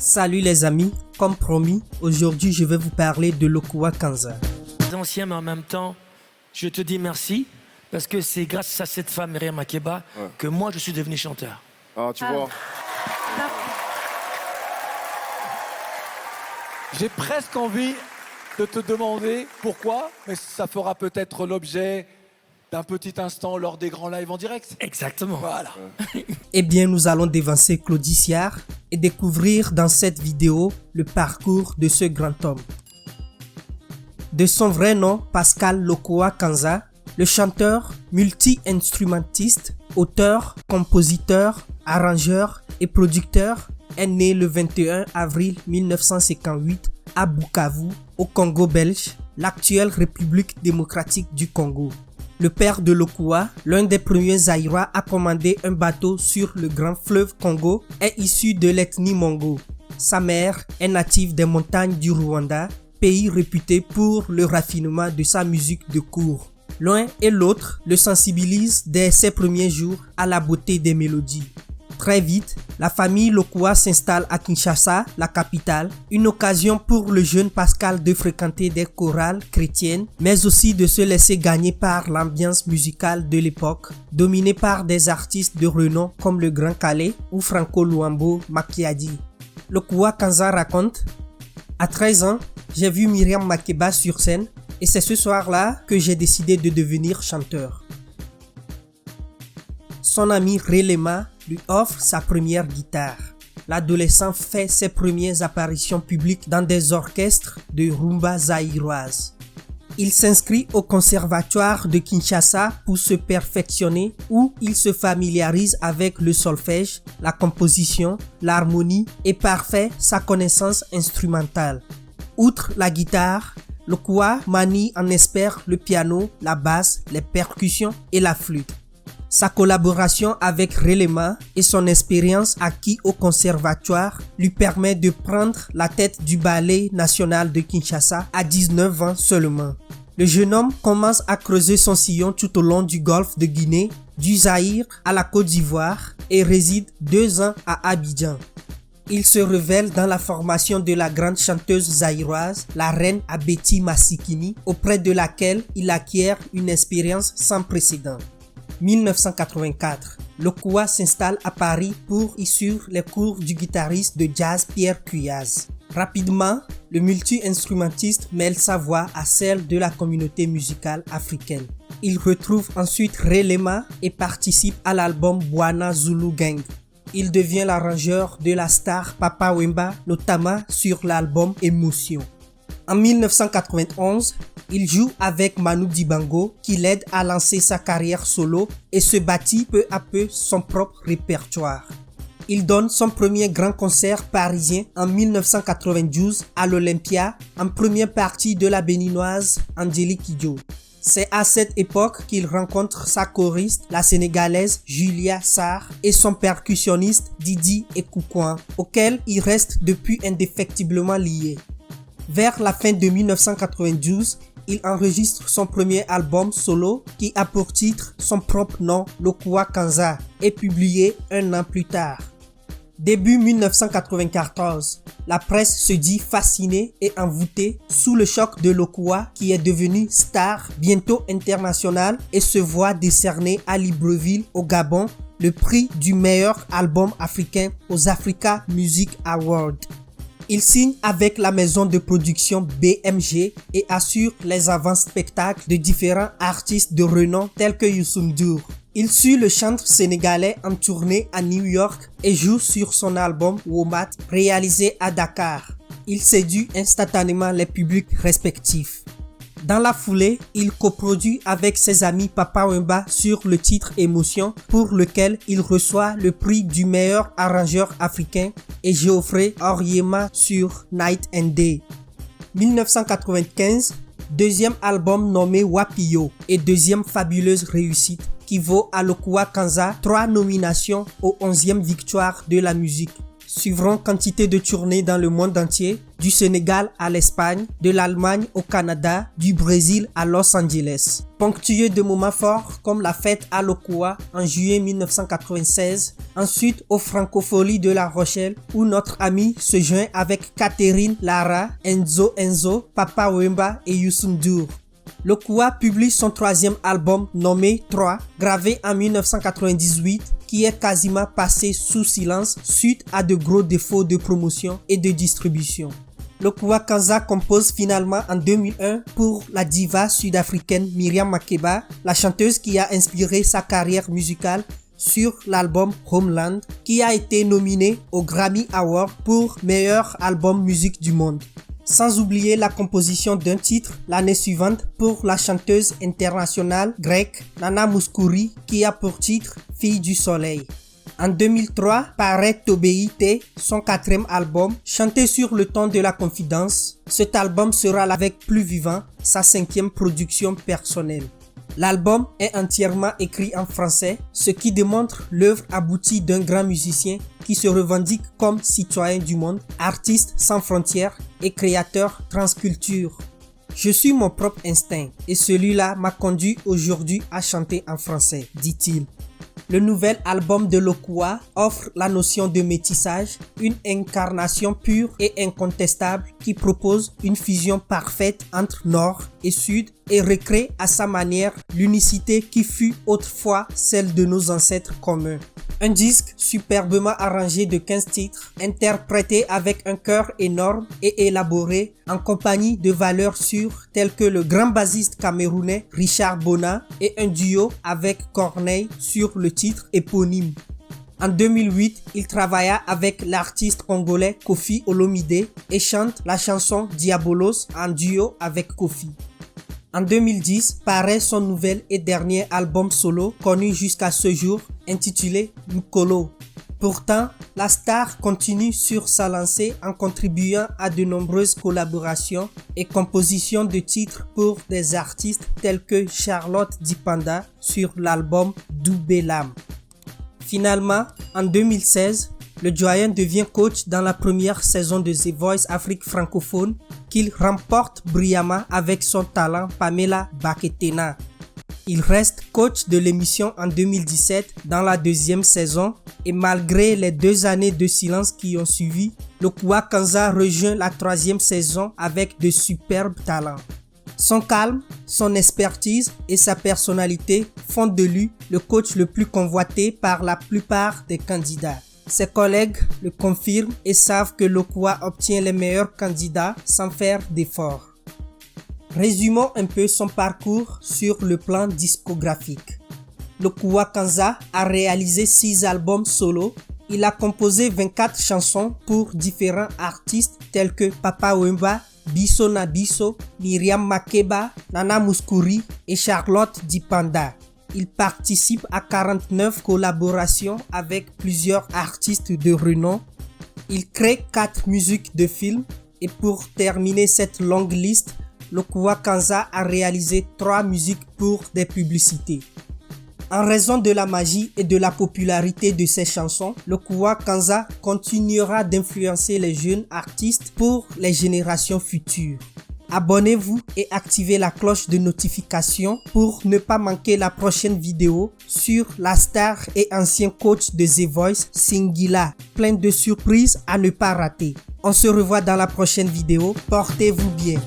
Salut les amis, comme promis, aujourd'hui je vais vous parler de Lokowa Kanza. Ancien, mais en même temps, je te dis merci parce que c'est grâce à cette femme, Myriam Makeba, que moi je suis devenu chanteur. Ah, tu vois. J'ai presque envie de te demander pourquoi, mais ça fera peut-être l'objet d'un petit instant lors des grands lives en direct. Exactement. Voilà. Eh bien, nous allons dévancer Claudie Siard et découvrir dans cette vidéo le parcours de ce grand homme. De son vrai nom, Pascal Lokowa Kanza, le chanteur, multi-instrumentiste, auteur, compositeur, arrangeur et producteur est né le 21 avril 1958 à Bukavu, au Congo belge, l'actuelle République démocratique du Congo. Le père de Lokowa, l'un des premiers Zaïrois à commander un bateau sur le grand fleuve Congo, est issu de l'ethnie Mongo. Sa mère est native des montagnes du Rwanda, pays réputé pour le raffinement de sa musique de cour. L'un et l'autre le sensibilisent dès ses premiers jours à la beauté des mélodies. Très vite, la famille Lokowa s'installe à Kinshasa, la capitale, une occasion pour le jeune Pascal de fréquenter des chorales chrétiennes, mais aussi de se laisser gagner par l'ambiance musicale de l'époque, dominée par des artistes de renom comme le Grand Calais ou Franco Luambo Makiadi. Lokowa Kanza raconte: à 13 ans, j'ai vu Myriam Makeba sur scène et c'est ce soir-là que j'ai décidé de devenir chanteur. Son ami Relema lui offre sa première guitare. L'adolescent fait ses premières apparitions publiques dans des orchestres de rumba zaïroise. Il s'inscrit au conservatoire de Kinshasa pour se perfectionner où il se familiarise avec le solfège, la composition, l'harmonie et parfait sa connaissance instrumentale. Outre la guitare, Lokowa manie en espère le piano, la basse, les percussions et la flûte. Sa collaboration avec Relema et son expérience acquise au conservatoire lui permet de prendre la tête du ballet national de Kinshasa à 19 ans seulement. Le jeune homme commence à creuser son sillon tout au long du golfe de Guinée, du Zaïre à la Côte d'Ivoire et réside 2 ans à Abidjan. Il se révèle dans la formation de la grande chanteuse zaïroise, la reine Abeti Masikini, auprès de laquelle il acquiert une expérience sans précédent. 1984, Lokowa s'installe à Paris pour y suivre les cours du guitariste de jazz Pierre Cuyaz. Rapidement, le multi-instrumentiste mêle sa voix à celle de la communauté musicale africaine. Il retrouve ensuite Relema et participe à l'album Bwana Zulu Gang. Il devient l'arrangeur de la star Papa Wemba, notamment sur l'album Émotion. En 1991, il joue avec Manu Dibango qui l'aide à lancer sa carrière solo et se bâtit peu à peu son propre répertoire. Il donne son premier grand concert parisien en 1992 à l'Olympia en première partie de la béninoise Angélique Kidjo. C'est à cette époque qu'il rencontre sa choriste, la sénégalaise Julia Sarr, et son percussionniste Didi Ekoukouan, auquel il reste depuis indéfectiblement lié. Vers la fin de 1992, il enregistre son premier album solo qui a pour titre son propre nom, Lokowa Kanza, et publié 1 an plus tard. Début 1994, la presse se dit fascinée et envoûtée sous le choc de Lokowa qui est devenu star bientôt international et se voit décerner à Libreville au Gabon le prix du meilleur album africain aux Africa Music Awards. Il signe avec la maison de production BMG et assure les avant-spectacles de différents artistes de renom tels que Youssou N'Dour. Il suit le chanteur sénégalais en tournée à New York et joue sur son album Womat réalisé à Dakar. Il séduit instantanément les publics respectifs. Dans la foulée, il coproduit avec ses amis Papa Wemba sur le titre Émotion pour lequel il reçoit le prix du meilleur arrangeur africain et Geoffrey Oryema sur Night and Day. 1995, deuxième album nommé Wapio et deuxième fabuleuse réussite qui vaut à Lokowa Kanza 3 nominations aux 11e victoires de la musique. Suivront quantité de tournées dans le monde entier, du Sénégal à l'Espagne, de l'Allemagne au Canada, du Brésil à Los Angeles. Ponctué de moments forts comme la fête à l'Okua en juillet 1996, ensuite aux Francopholies de La Rochelle où notre ami se joint avec Catherine, Lara, Enzo, Papa Wemba et Youssou N'Dour. L'Okua publie son 3e album nommé 3, gravé en 1998, qui est quasiment passé sous silence suite à de gros défauts de promotion et de distribution. L'Okua Kanza compose finalement en 2001 pour la diva sud-africaine Miriam Makeba, la chanteuse qui a inspiré sa carrière musicale sur l'album Homeland, qui a été nominé au Grammy Award pour meilleur album musique du monde. Sans oublier la composition d'un titre l'année suivante pour la chanteuse internationale grecque Nana Mouskouri qui a pour titre Fille du Soleil. En 2003 paraît Tobeïté, son 4e album, chanté sur le ton de la confidence. Cet album sera avec Plus Vivant, sa 5e production personnelle. L'album est entièrement écrit en français, ce qui démontre l'œuvre aboutie d'un grand musicien qui se revendique comme citoyen du monde, artiste sans frontières et créateur transculture. Je suis mon propre instinct et celui-là m'a conduit aujourd'hui à chanter en français, dit-il. Le nouvel album de l'Okua offre la notion de métissage, une incarnation pure et incontestable qui propose une fusion parfaite entre Nord et Sud et recrée à sa manière l'unicité qui fut autrefois celle de nos ancêtres communs. Un disque superbement arrangé de 15 titres, interprété avec un cœur énorme et élaboré en compagnie de valeurs sûres telles que le grand bassiste camerounais Richard Bona et un duo avec Corneille sur le titre éponyme. En 2008, il travailla avec l'artiste congolais Koffi Olomide et chante la chanson Diabolos en duo avec Koffi. En 2010, paraît son nouvel et dernier album solo connu jusqu'à ce jour, intitulé Nkolo. Pourtant, la star continue sur sa lancée en contribuant à de nombreuses collaborations et compositions de titres pour des artistes tels que Charlotte Dipanda sur l'album Doubelam. Finalement, en 2016, le doyen devient coach dans la première saison de The Voice Afrique francophone qu'il remporte brillamment avec son talent Pamela Baketena. Il reste coach de l'émission en 2017 dans la 2e saison et malgré les 2 années de silence qui ont suivi, l'Okua Kanza rejoint la 3e saison avec de superbes talents. Son calme, son expertise et sa personnalité font de lui le coach le plus convoité par la plupart des candidats. Ses collègues le confirment et savent que l'Okua obtient les meilleurs candidats sans faire d'efforts. Résumons un peu son parcours sur le plan discographique. L'Okua Kanza a réalisé 6 albums solo. Il a composé 24 chansons pour différents artistes tels que Papa Wemba, Biso na Biso, Miriam Makeba, Nana Mouskouri et Charlotte Dipanda. Il participe à 49 collaborations avec plusieurs artistes de renom. Il crée 4 musiques de films et pour terminer cette longue liste, l'Okua Kanza a réalisé 3 musiques pour des publicités. En raison de la magie et de la popularité de ses chansons, l'Okua Kanza continuera d'influencer les jeunes artistes pour les générations futures. Abonnez-vous et activez la cloche de notification pour ne pas manquer la prochaine vidéo sur la star et ancien coach de The Voice, Singila. Plein de surprises à ne pas rater. On se revoit dans la prochaine vidéo. Portez-vous bien.